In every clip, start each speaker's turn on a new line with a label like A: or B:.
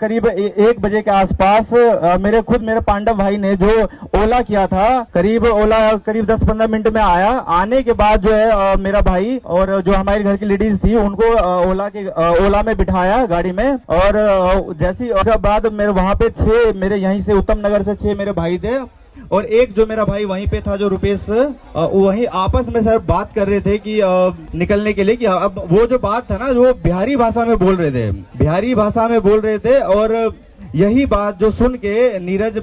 A: करीब 1 बजे के आसपास मेरे पांडव भाई ने जो ओला किया था, ओला करीब 10-15 मिनट में आया। आने के बाद जो है मेरा भाई और जो हमारे घर की लेडीज थी उनको ओला में बिठाया गाड़ी में। और जैसी उसके बाद मेरे वहां पे 6 मेरे यहीं से उत्तम नगर से 6 मेरे भाई थे और एक जो मेरा भाई वहीं पे था जो रुपेश, वहीं आपस में सर बात कर रहे थे कि निकलने के लिए। कि अब वो जो बात था ना जो बिहारी भाषा में बोल रहे थे और यही बात जो सुन के नीरज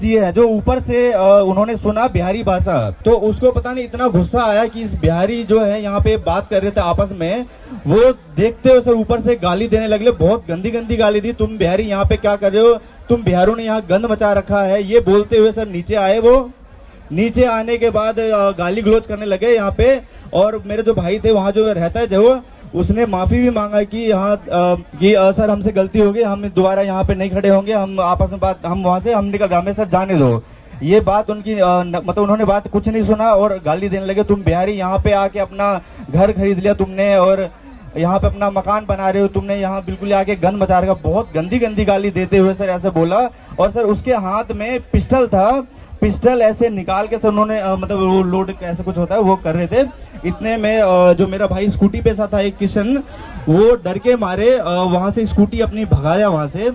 A: जी है जो ऊपर से उन्होंने सुना बिहारी भाषा, तो उसको पता नहीं इतना गुस्सा आया कि इस बिहारी जो है यहाँ पे बात कर रहे थे आपस में, वो देखते हो सर ऊपर से गाली देने लगे। बहुत गंदी गंदी गाली दी, तुम बिहारी यहाँ पे क्या कर रहे हो, तुम बिहारों ने यहाँ गंद मचा रखा है, ये बोलते हुए सर नीचे आए। वो नीचे आने के बाद गाली गलौज करने लगे यहाँ पे। और मेरे जो भाई थे वहाँ जो रहता है जो, उसने माफी भी मांगा कि यहाँ सर हमसे गलती हो गई, हम दोबारा यहाँ पे नहीं खड़े होंगे, हम आपस में बात, हम वहां से हम निकल रहे, हमें सर जाने दो। ये बात उनकी मतलब उन्होंने बात कुछ नहीं सुना और गाली देने लगे, तुम बिहारी यहाँ पे आके अपना घर खरीद लिया तुमने और यहाँ पे अपना मकान बना रहे हो, तुमने यहाँ बिल्कुल आके गंद मचा रखा। बहुत गंदी गंदी गाली देते हुए सर ऐसे बोला। और सर उसके हाथ में पिस्टल था, पिस्टल ऐसे निकाल के सर उन्होंने मतलब वो लोड ऐसे कुछ होता है वो कर रहे थे। इतने में जो मेरा भाई स्कूटी पे सा था एक किशन, वो डर के मारे वहां से स्कूटी अपनी भगाया। वहां से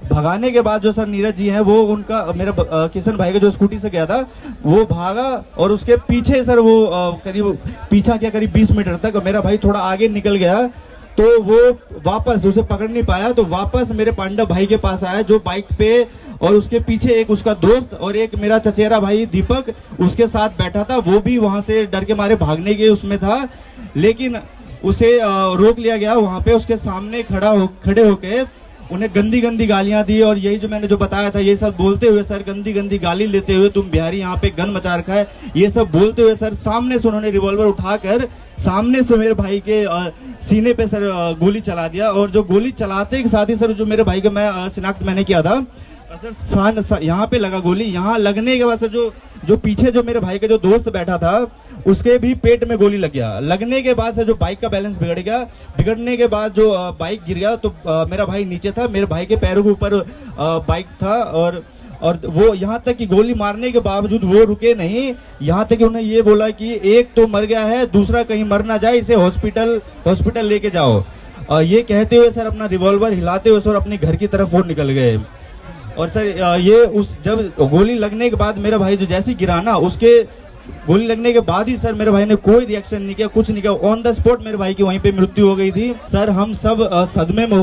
A: भगाने के बाद जो सर नीरज जी हैं वो उनका मेरा किशन भाई का जो स्कूटी से गया था वो भागा और उसके पीछे सर वो करीब पीछा किया करीब 20 मीटर तक। मेरा भाई थोड़ा आगे निकल गया तो वो वापस उसे पकड़ नहीं पाया, तो वापस मेरे पांडव भाई के पास आया जो बाइक पे, और उसके पीछे एक उसका दोस्त और एक मेरा चचेरा भाई दीपक उसके साथ बैठा था। वो भी वहां से डर के मारे भागने के उसमें था, लेकिन उसे रोक लिया गया। वहां पे उसके सामने खड़े होके उन्हें गंदी गंदी गालियां दी और यही जो मैंने जो बताया था ये सब बोलते हुए सर गंदी गंदी गाली लेते हुए, तुम बिहारी यहाँ पे गन मचा रखा है, ये सब बोलते हुए सर सामने से उन्होंने रिवॉल्वर उठाकर सामने से मेरे भाई के सीने पे सर गोली चला दिया। और जो गोली चलाते के साथ ही सर जो मेरे भाई का मैं शिनाख्त मैंने किया था सर यहाँ पे लगा गोली। यहाँ लगने के बाद सर जो पीछे जो मेरे भाई का जो दोस्त बैठा था उसके भी पेट में गोली लग गया। लगने के बाद सर जो बाइक का बैलेंस बिगड़ गया, बिगड़ने के बाद जो बाइक गिर गया तो मेरा भाई नीचे था, मेरे भाई के पैरों के ऊपर बाइक था। और वो यहाँ तक कि गोली मारने के बावजूद वो रुके नहीं, यहाँ तक कि उन्हें ये बोला कि एक तो मर गया है, दूसरा कहीं मर ना जाए, इसे हॉस्पिटल लेके जाओ। ये कहते हुए सर अपना रिवॉल्वर हिलाते हुए सर अपने घर की तरफ वो निकल गए। और सर ये जब गोली लगने के बाद मेरा भाई जो जैसे गिरा ना, उसके गोली लगने के बाद ही सर मेरे भाई ने कोई रिएक्शन नहीं किया, कुछ नहीं किया, ऑन द स्पॉट मेरे भाई की वहीं पे मृत्यु हो गई थी। सर हम सब सदमे में